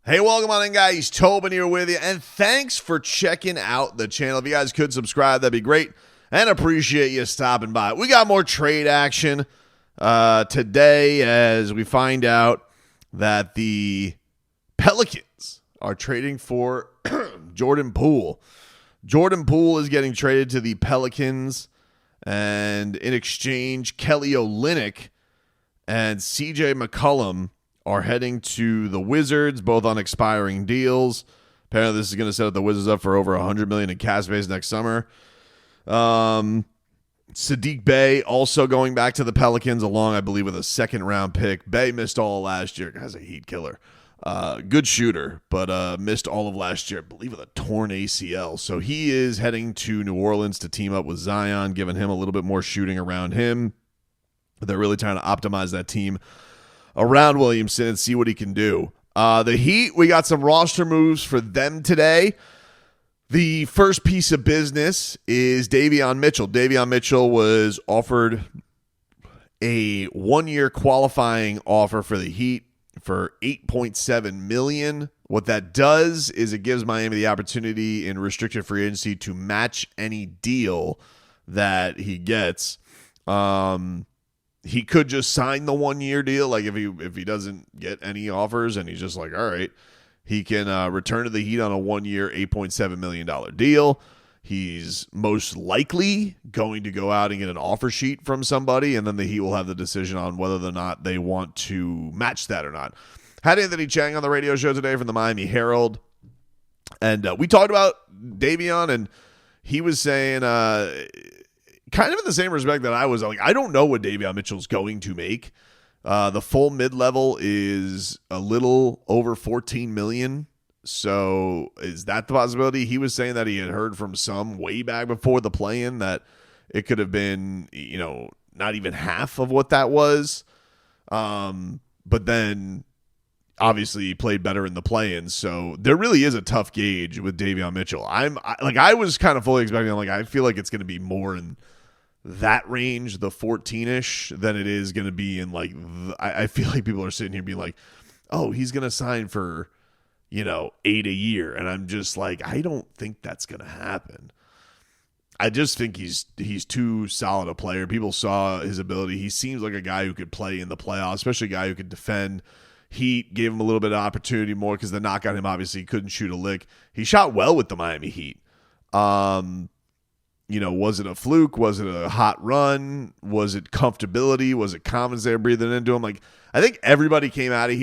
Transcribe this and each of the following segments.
Hey, welcome on in, guys. Tobin here with you, and thanks for checking out the channel. If you guys could subscribe, that'd be great, and appreciate you stopping by. We got more trade action today as we find out that the Pelicans are trading for Jordan Poole. Jordan Poole is getting traded to the Pelicans, and in exchange, Kelly Olynyk and CJ McCollum are heading to the Wizards, both on expiring deals. Apparently, this is going to set the Wizards up for over $100 million in cap space next summer. Saddiq Bey also going back to the Pelicans, along, I believe, with a second-round pick. Bey missed all of last year. Guy's a heat killer. Good shooter, but missed all of last year, I believe, with a torn ACL. So he is heading to New Orleans to team up with Zion, giving him a little bit more shooting around him. They're really trying to optimize that team around Williamson and see what he can do. The Heat, we got some roster moves for them today. The first piece of business is Davion Mitchell. Davion Mitchell was offered a one-year qualifying offer for the Heat for $8.7 million. What that does is it gives Miami the opportunity in restricted free agency to match any deal that he gets. He could just sign the one-year deal. Like if he doesn't get any offers and he's just like, all right, he can return to the Heat on a one-year, $8.7 million deal. He's most likely going to go out and get an offer sheet from somebody, and then the Heat will have the decision on whether or not they want to match that or not. Had Anthony Chang on the radio show today from the Miami Herald, and we talked about Davion, and he was saying kind of in the same respect that I was like, I don't know what Davion Mitchell's going to make. The full mid-level is a little over $14 million. So is that the possibility? He was saying that he had heard from some way back before the play-in that it could have been, not even half of what that was. But then obviously he played better in the play-in. So there really is a tough gauge with Davion Mitchell. I was kind of fully expecting, I feel like it's going to be more in that range, the 14-ish, than it is going to be in I feel like people are sitting here being like, oh, he's going to sign for, $8 a year. And I'm just like, I don't think that's going to happen. I just think he's too solid a player. People saw his ability. He seems like a guy who could play in the playoffs, especially a guy who could defend. Heat gave him a little bit of opportunity more because the knock on him, obviously, he couldn't shoot a lick. He shot well with the Miami Heat. Was it a fluke? Was it a hot run? Was it comfortability? Was it confidence they were breathing into him? I think everybody came out of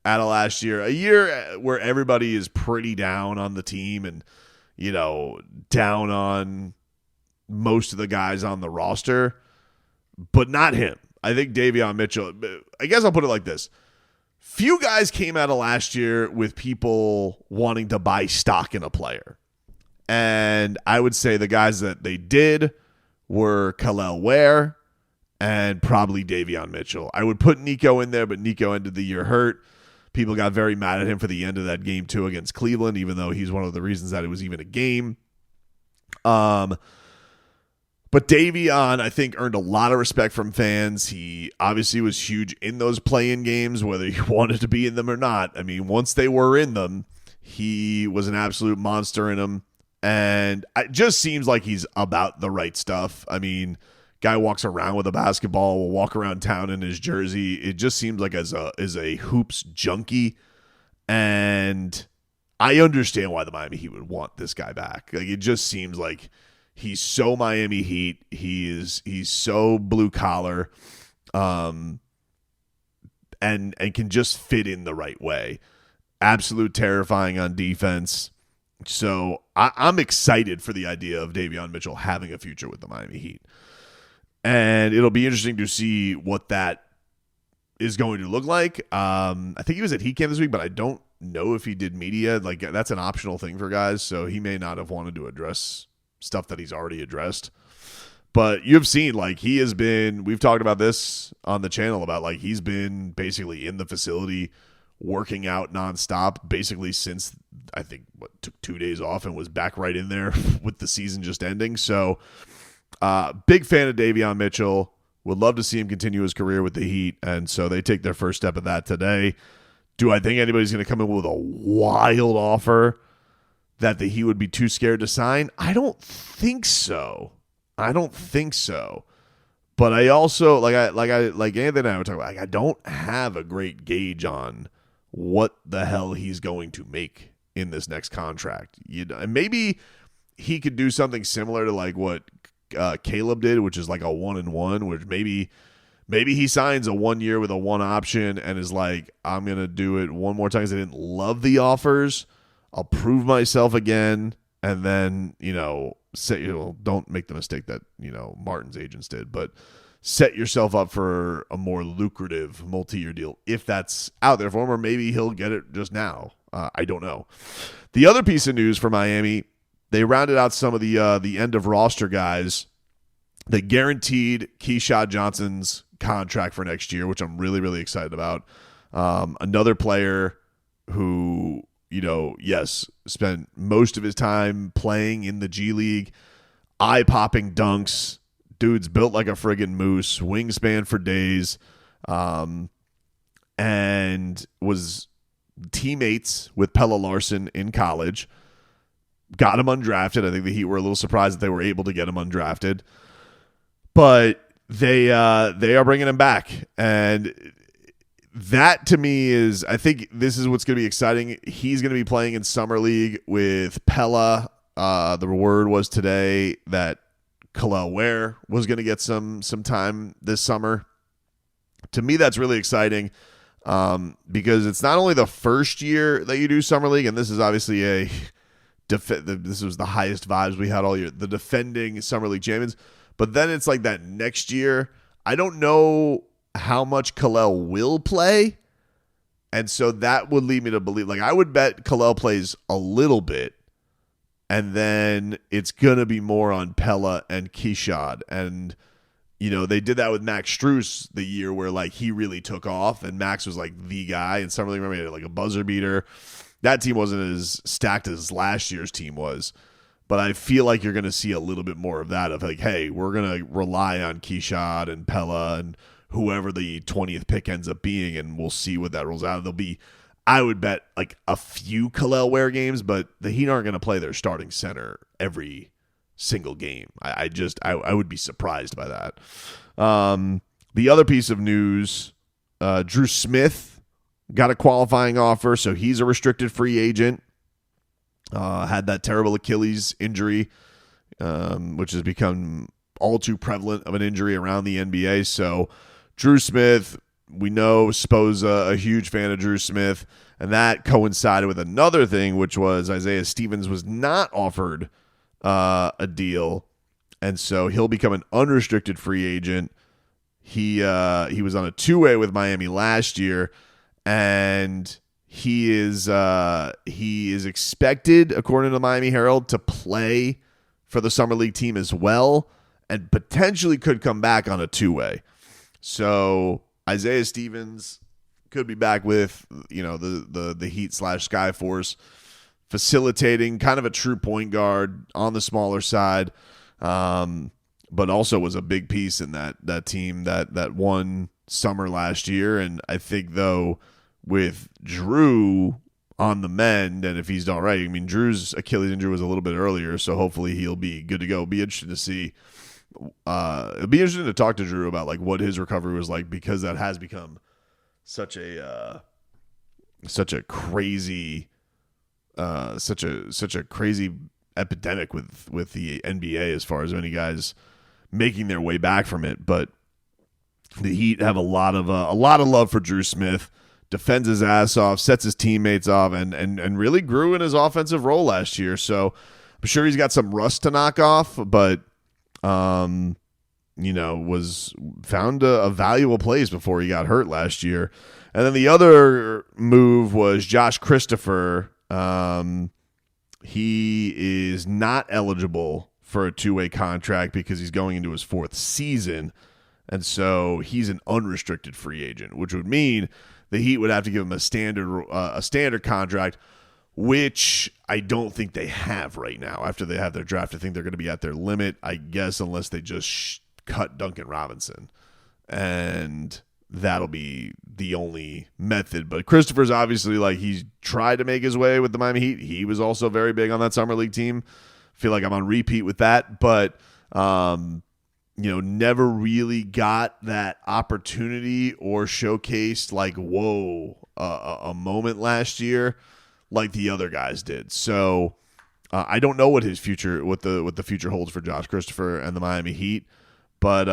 last year, a year where everybody is pretty down on the team and, down on most of the guys on the roster, but not him. I think Davion Mitchell, I guess I'll put it like this. Few guys came out of last year with people wanting to buy stock in a player. And I would say the guys that they did were Kel'el Ware and probably Davion Mitchell. I would put Nico in there, but Nico ended the year hurt. People got very mad at him for the end of that game, too, against Cleveland, even though he's one of the reasons that it was even a game. But Davion, I think, earned a lot of respect from fans. He obviously was huge in those play-in games, whether he wanted to be in them or not. I mean, once they were in them, he was an absolute monster in them. And it just seems like he's about the right stuff. I mean, guy walks around with a basketball, will walk around town in his jersey. It just seems like as a hoops junkie. And I understand why the Miami Heat would want this guy back. It just seems like he's so Miami Heat. He's so blue collar, and can just fit in the right way. Absolute terrifying on defense. So I'm excited for the idea of Davion Mitchell having a future with the Miami Heat. And it'll be interesting to see what that is going to look like. I think he was at Heat Camp this week, but I don't know if he did media. That's an optional thing for guys, so he may not have wanted to address stuff that he's already addressed. But you've seen, he has been, we've talked about this on the channel about, he's been basically in the facility working out nonstop, basically since, I think, took 2 days off and was back right in there with the season just ending. So, big fan of Davion Mitchell. Would love to see him continue his career with the Heat, and so they take their first step of that today. Do I think anybody's going to come in with a wild offer that the Heat would be too scared to sign? I don't think so. But I also like Anthony and I were talking about, I don't have a great gauge on what the hell he's going to make in this next contract. And maybe he could do something similar to like what Caleb did, which is like a 1-and-1, which maybe he signs a 1 year with a 1 option and is like, I'm going to do it one more time because I didn't love the offers. I'll prove myself again. And then, don't make the mistake that, Martin's agents did, but set yourself up for a more lucrative multi-year deal if that's out there for him, or maybe he'll get it just now. I don't know. The other piece of news for Miami, they rounded out some of the end of roster guys. They guaranteed Keshad Johnson's contract for next year, which I'm really, really excited about. Another player who, spent most of his time playing in the G League, eye-popping dunks. Dude's built like a friggin' moose, wingspan for days, and was teammates with Pelle Larsson in college. Got him undrafted. I think the Heat were a little surprised that they were able to get him undrafted. But they are bringing him back. And that, to me, I think this is what's going to be exciting. He's going to be playing in Summer League with Pelle. The word was today that Kel'el Ware was going to get some time this summer. To me, that's really exciting because it's not only the first year that you do Summer League, and this is obviously this was the highest vibes we had all year, the defending Summer League champions, but then it's like that next year. I don't know how much Kel'el will play, and so that would lead me to believe, like I would bet Kel'el plays a little bit, and then it's going to be more on Pelle and Keshad. And, they did that with Max Strus the year where, like, he really took off. And Max was, like, the guy. And Summer League, remember, he had, like, a buzzer beater. That team wasn't as stacked as last year's team was. But I feel like you're going to see a little bit more of that of, like, hey, we're going to rely on Keshad and Pelle and whoever the 20th pick ends up being. And we'll see what that rolls out. There'll be, I would bet, like a few Kel'el Ware games, but the Heat aren't going to play their starting center every single game. I would be surprised by that. The other piece of news, Drew Smith got a qualifying offer, so he's a restricted free agent. Had that terrible Achilles injury, which has become all too prevalent of an injury around the NBA. So Drew Smith, we know Spoza, a huge fan of Drew Smith, and that coincided with another thing, which was Isaiah Stevens was not offered a deal, and so he'll become an unrestricted free agent. He was on a 2-way with Miami last year, and he is expected, according to the Miami Herald, to play for the Summer League team as well, and potentially could come back on a 2-way. So Isaiah Stevens could be back with, the Heat / Skyforce, facilitating, kind of a true point guard on the smaller side, but also was a big piece in that team that won summer last year. And I think, though, with Drew on the mend, and if he's all right, I mean, Drew's Achilles injury was a little bit earlier, so hopefully he'll be good to go. It'll be interesting to see. It'll be interesting to talk to Drew about like what his recovery was like, because that has become such a crazy epidemic with the NBA as far as many guys making their way back from it. But the Heat have a lot of love for Drew Smith. Defends his ass off, sets his teammates off, and really grew in his offensive role last year. So I'm sure he's got some rust to knock off, but was found a valuable place before he got hurt last year. And then the other move was Josh Christopher. He is not eligible for a 2-way contract because he's going into his 4th season. And so he's an unrestricted free agent, which would mean the Heat would have to give him a standard contract, which I don't think they have right now. After they have their draft, I think they're going to be at their limit, I guess, unless they just cut Duncan Robinson. And that'll be the only method. But Christopher's obviously like he's tried to make his way with the Miami Heat. He was also very big on that summer league team. Feel like I'm on repeat with that, but never really got that opportunity or showcased like a moment last year like the other guys did. So I don't know what his future, what the future holds for Josh Christopher and the Miami Heat, but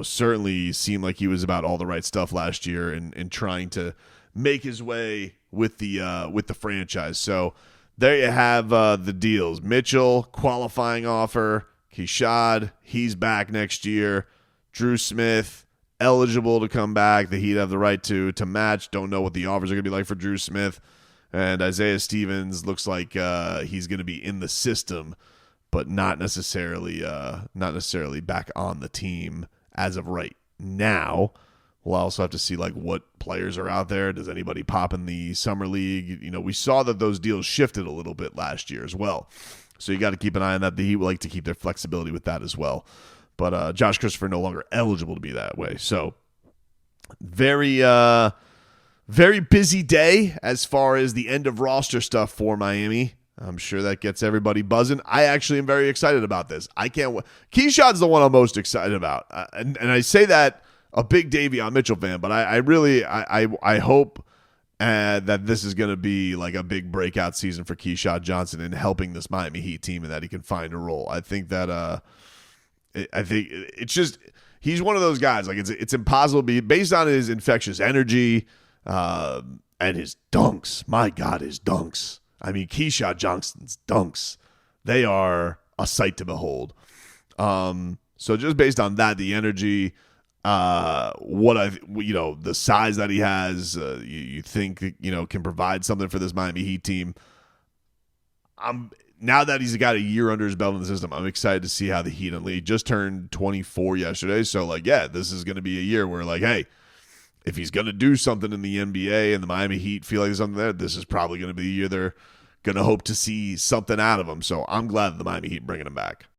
certainly seemed like he was about all the right stuff last year and trying to make his way with the franchise. So there you have the deals. Mitchell, qualifying offer. Keshad, he's back next year. Drew Smith, eligible to come back. The Heat have the right to match. Don't know what the offers are going to be like for Drew Smith. And Isaiah Stevens looks like he's going to be in the system, but not necessarily back on the team as of right now. We'll also have to see like what players are out there. Does anybody pop in the summer league? We saw that those deals shifted a little bit last year as well. So you got to keep an eye on that. The Heat would like to keep their flexibility with that as well. But Josh Christopher no longer eligible to be that way. So very busy day as far as the end of roster stuff for Miami. I'm sure that gets everybody buzzing. I actually am very excited about this. I can't wait. Keshad's the one I'm most excited about. And I say that a big Davion Mitchell fan, but I really hope that this is going to be like a big breakout season for Keshad Johnson in helping this Miami Heat team and that he can find a role. I think that it's just he's one of those guys. Like it's impossible to be based on his infectious energy and his dunks. My God, his dunks. I mean, Keshad Johnson's dunks, they are a sight to behold. So just based on that, the energy, the size that he has, you think, can provide something for this Miami Heat team. Now that he's got a year under his belt in the system, I'm excited to see how the Heat unleash. Just turned 24 yesterday. So this is going to be a year where hey, if he's going to do something in the NBA and the Miami Heat feel like there's something there, this is probably going to be the year they're going to hope to see something out of him. So I'm glad that the Miami Heat bringing him back.